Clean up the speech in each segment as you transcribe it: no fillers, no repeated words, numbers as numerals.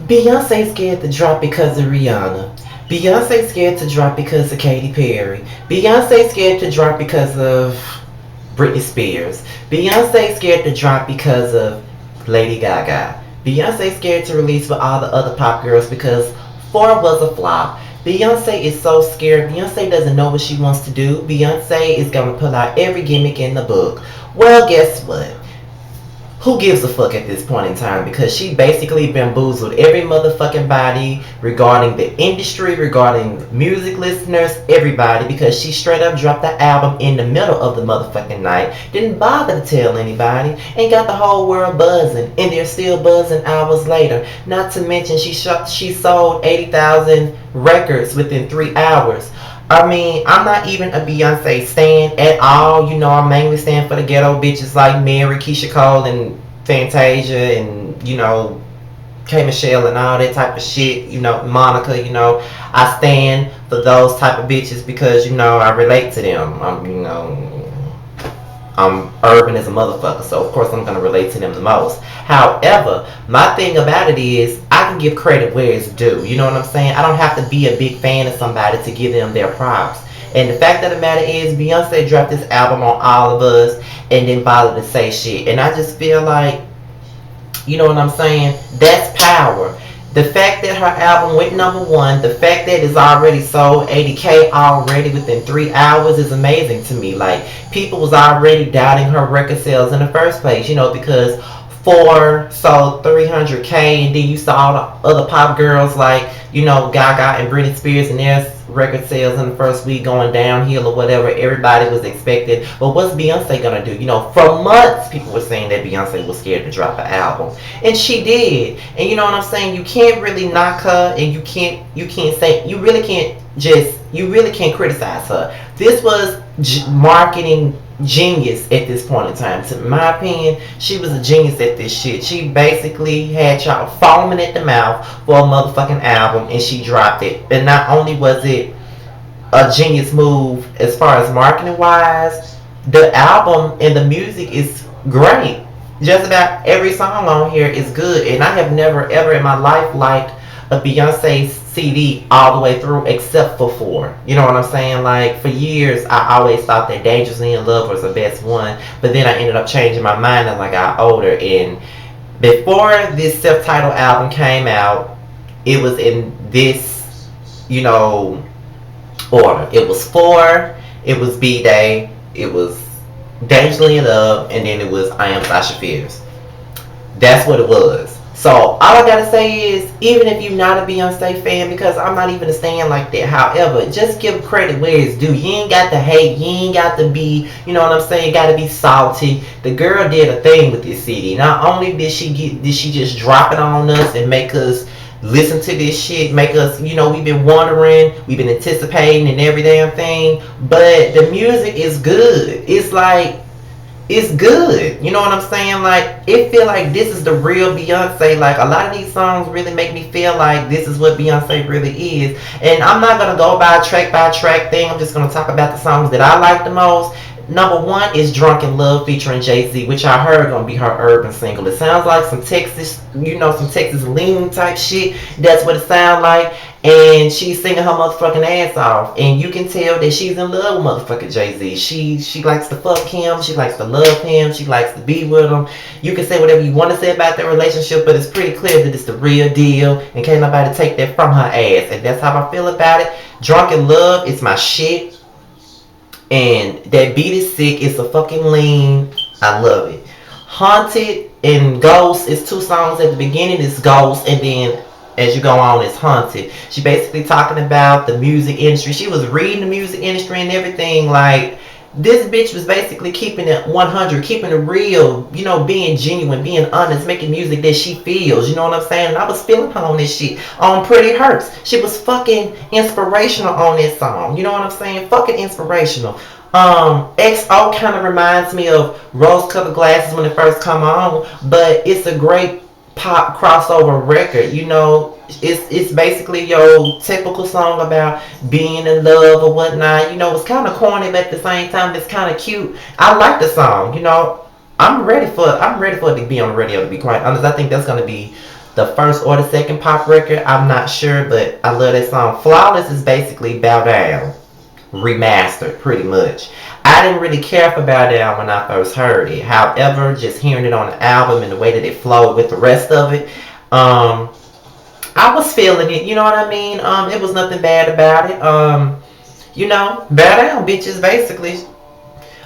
Beyonce scared to drop because of Rihanna. Beyonce scared to drop because of Katy Perry. Beyonce scared to drop because of Britney Spears. Beyonce scared to drop because of Lady Gaga. Beyonce scared to release with all the other pop girls because 4 was a flop. Beyonce is so scared. Beyonce doesn't know what she wants to do. Beyonce is going to pull out every gimmick in the book. Well, guess what? Who gives a fuck at this point in time? Because she basically bamboozled every motherfucking body regarding the industry, regarding music listeners, everybody, because she straight up dropped the album in the middle of the motherfucking night, didn't bother to tell anybody, and got the whole world buzzing, and they're still buzzing hours later. Not to mention she sold 80,000 records within 3 hours. I mean, I'm not even a Beyonce stan at all. You know, I mainly stand for the ghetto bitches like Mary, Keisha Cole, and Fantasia, and, you know, K. Michelle, and all that type of shit. You know, Monica, you know. I stand for those type of bitches because, you know, I relate to them. I'm urban as a motherfucker, so of course I'm gonna relate to them the most. However, my thing about it is I can give credit where it's due. You know what I'm saying? I don't have to be a big fan of somebody to give them their props. And the fact of the matter is, Beyonce dropped this album on All of Us and didn't bother to say shit. And I just feel like, you know what I'm saying? That's power. The fact that her album went #1, the fact that it's already sold 80K already within 3 hours is amazing to me. Like, people was already doubting her record sales in the first place, you know, because 4 sold 300K, and then you saw all the other pop girls like, you know, Gaga and Britney Spears and their record sales in the first week going downhill or whatever. Everybody was expected. But what's Beyonce gonna do? You know, for months people were saying that Beyonce was scared to drop an album, and she did. And you know what I'm saying? You can't really knock her, and you can't say, you really can't criticize her. This was marketing genius at this point in time. To my opinion, she was a genius at this shit. She basically had y'all foaming at the mouth for a motherfucking album, and she dropped it. And not only was it a genius move as far as marketing wise, the album and the music is great. Just about every song on here is good, and I have never ever in my life liked a Beyonce CD all the way through except for 4. You know what I'm saying? Like, for years I always thought that Dangerously in Love was the best one, but then I ended up changing my mind as I got older. And before this self-titled album came out, it was in this, you know, order. It was 4, it was B-Day, it was Dangerously in Love, and then it was I Am Sasha Fierce. That's what it was. So all I gotta say is, even if you're not a Beyonce fan, because I'm not even a stan like that, however, just give credit where it's due. You ain't got to hate, you ain't got to be, you know what I'm saying, gotta be salty. The girl did a thing with this CD. Not only did she just drop it on us and make us listen to this shit, make us, you know, we've been wondering, we've been anticipating and every damn thing, but the music is good. It's like, it's good. You know what I'm saying? Like, it feel like this is the real Beyonce. Like, a lot of these songs really make me feel like this is what Beyonce really is. And I'm not going to go by track thing. I'm just going to talk about the songs that I like the most. Number 1 is Drunk in Love featuring Jay-Z, which I heard gonna be her urban single. It sounds like some Texas, you know, some Texas lean type shit. That's what it sounds like. And she's singing her motherfucking ass off. And you can tell that she's in love with motherfucking Jay-Z. She likes to fuck him. She likes to love him. She likes to be with him. You can say whatever you want to say about their relationship, but it's pretty clear that it's the real deal. And can't nobody take that from her ass. And that's how I feel about it. Drunk in Love is my shit. And that beat is sick. It's a fucking lean. I love it. Haunted and Ghost is 2 songs. At the beginning it's Ghost, and then as you go on it's Haunted. She basically talking about the music industry. She was reading the music industry and everything. Like, this bitch was basically keeping it 100, keeping it real, you know, being genuine, being honest, making music that she feels, you know what I'm saying? And I was feeling her on this shit, on Pretty Hurts. She was fucking inspirational on this song, you know what I'm saying? Fucking inspirational. XO kind of reminds me of Rose Colored Glasses when it first come on, but it's a great pop crossover record. You know, it's basically your typical song about being in love or whatnot. You know, it's kind of corny, but at the same time it's kind of cute. I like the song. You know, I'm ready for it to be on the radio, to be quite honest. I think that's gonna be the first or the second pop record. I'm not sure, but I love that song. Flawless is basically Bow Down remastered, pretty much. I didn't really care for Bow Down when I first heard it. However, just hearing it on the album and the way that it flowed with the rest of it, I was feeling it. You know what I mean? It was nothing bad about it. Bow Down, bitches, basically.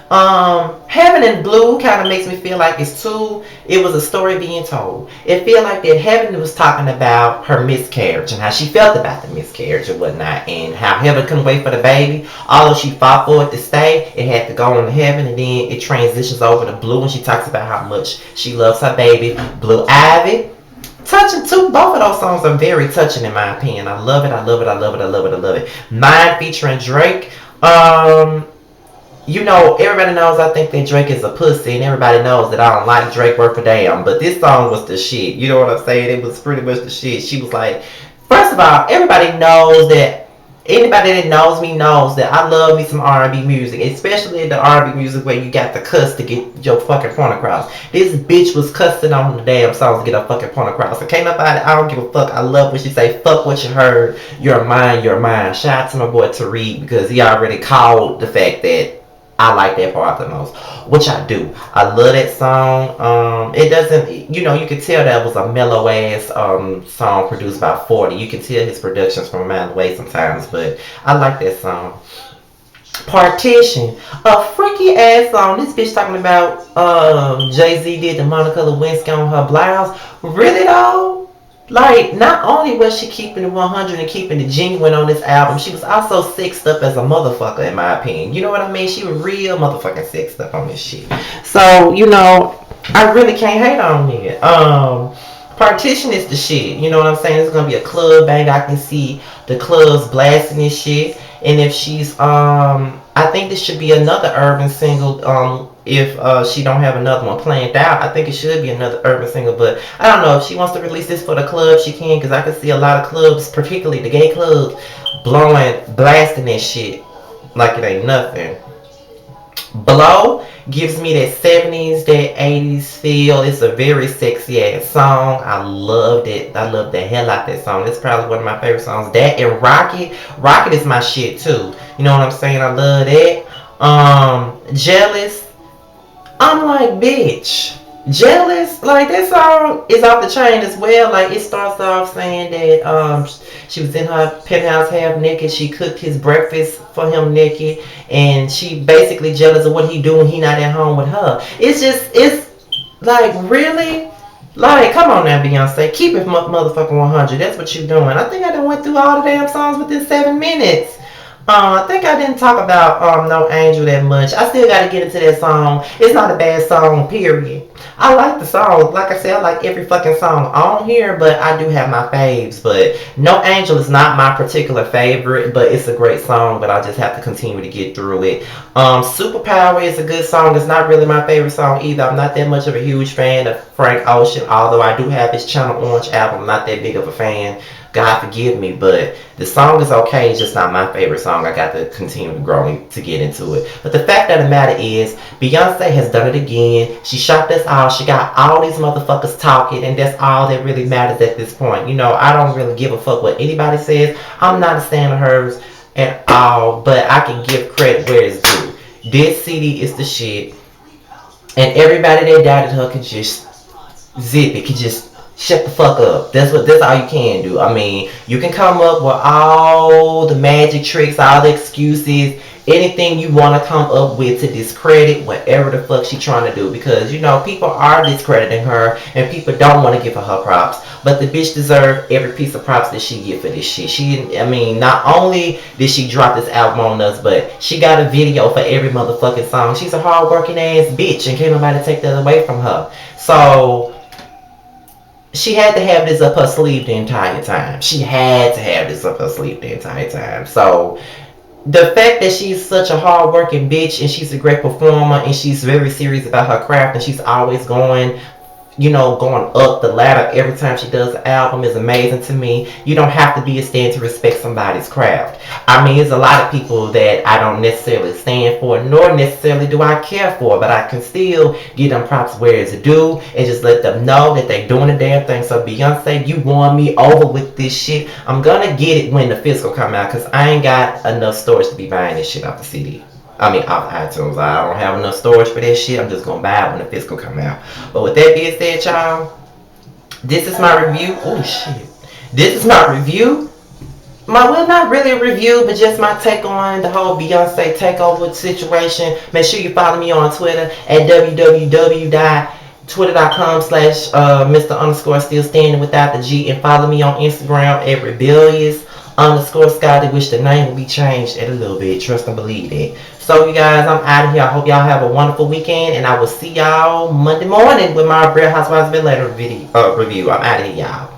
Heaven and Blue kind of makes me feel like it was a story being told. It feel like that Heaven was talking about her miscarriage and how she felt about the miscarriage and whatnot, and how Heaven couldn't wait for the baby. Although she fought for it to stay, it had to go on to Heaven, and then it transitions over to Blue, and she talks about how much she loves her baby, Blue Ivy. Touching too. Both of those songs are very touching in my opinion. I love it. I love it. I love it. I love it. I love it. Mine featuring Drake. Everybody knows I think that Drake is a pussy, and everybody knows that I don't like Drake worth a damn. But this song was the shit. You know what I'm saying? It was pretty much the shit. She was like, first of all, everybody knows that. Anybody that knows me knows that I love me some R&B music, especially the R&B music where you got the cuss to get your fucking point across. This bitch was cussing on the damn song to get her fucking point across. So can't nobody, I don't give a fuck. I love when she say, fuck what you heard, you're mine, you're mine. Shout out to my boy Tariq, because he already called the fact that I like that part the most, which I do. I love that song. It doesn't, you can tell that was a mellow ass song produced by 40. You can tell his productions from a mile away sometimes, but I like that song. Partition, a freaky ass song. This bitch talking about Jay-Z did the Monica Lewinsky on her blouse. Really though? Like, not only was she keeping it 100 and keeping it genuine on this album, she was also sexed up as a motherfucker, in my opinion. You know what I mean? She was real motherfucking sexed up on this shit. So, I really can't hate on it. Partition is the shit. You know what I'm saying? It's gonna be a club bang. I can see the clubs blasting this shit. And if she's, I think this should be another urban single. If she don't have another one planned out, I think it should be another urban single. But I don't know if she wants to release this for the club, she can, because I can see a lot of clubs, particularly the gay clubs, blasting that shit like it ain't nothing. Blow gives me that 70s, that 80s feel. It's a very sexy ass song. I loved it. I love the hell out that song. It's probably one of my favorite songs. That and Rocket. Rocket is my shit too. You know what I'm saying? I love that. Jealous. I'm like, bitch. Jealous, like that song is off the chain as well. Like it starts off saying that she was in her penthouse half naked. She cooked his breakfast for him naked, and she basically jealous of what he doing. He not at home with her. It's like really, like come on now, Beyonce, keep it motherfucking 100. That's what you doing. I think I done went through all the damn songs within 7 minutes. I think I didn't talk about No Angel that much. I still got to get into that song. It's not a bad song, period. I like the song. Like I said, I like every fucking song on here, but I do have my faves. But No Angel is not my particular favorite, but it's a great song, but I just have to continue to get through it. Superpower is a good song. It's not really my favorite song either. I'm not that much of a huge fan of Frank Ocean, although I do have his Channel Orange album. I'm not that big of a fan. God forgive me, but the song is okay. It's just not my favorite song. I got to continue to grow to get into it. But the fact of the matter is, Beyonce has done it again. She shocked us all. She got all these motherfuckers talking, and that's all that really matters at this point. I don't really give a fuck what anybody says. I'm not a fan of hers at all, but I can give credit where it's due. This CD is the shit, and everybody that doubted her can just zip it, can just shut the fuck up. That's all you can do. I mean, you can come up with all the magic tricks, all the excuses, anything you want to come up with to discredit whatever the fuck she trying to do, because people are discrediting her and people don't want to give her props, but the bitch deserves every piece of props that she get for this shit. Not only did she drop this album on us, but she got a video for every motherfucking song. She's a hard-working ass bitch, and can't nobody take that away from her. So she had to have this up her sleeve the entire time. She had to have this up her sleeve the entire time. So the fact that she's such a hard-working bitch, and she's a great performer, and she's very serious about her craft, and she's always going going up the ladder every time she does an album is amazing to me. You don't have to be a stand to respect somebody's craft. I mean, there's a lot of people that I don't necessarily stand for, nor necessarily do I care for, but I can still give them props where it's due and just let them know that they're doing the damn thing. So Beyonce, you won me over with this shit. I'm gonna get it when the physical come out, because I ain't got enough storage to be buying this shit off the CD. I mean, off iTunes. I don't have enough storage for that shit. I'm just gonna buy it when the physical come out. But with that being said, y'all, this is my review. Oh shit. This is my review. Well, not really a review, but just my take on the whole Beyonce takeover situation. Make sure you follow me on Twitter at www.twitter.com/Mr. underscore still standing without the G, and follow me on Instagram at rebellious underscore Scotty, which the name will be changed in a little bit. Trust and believe that. So you guys, I'm out of here. I hope y'all have a wonderful weekend, and I will see y'all Monday morning with my Real Housewives of Atlanta review. I'm out of here, y'all.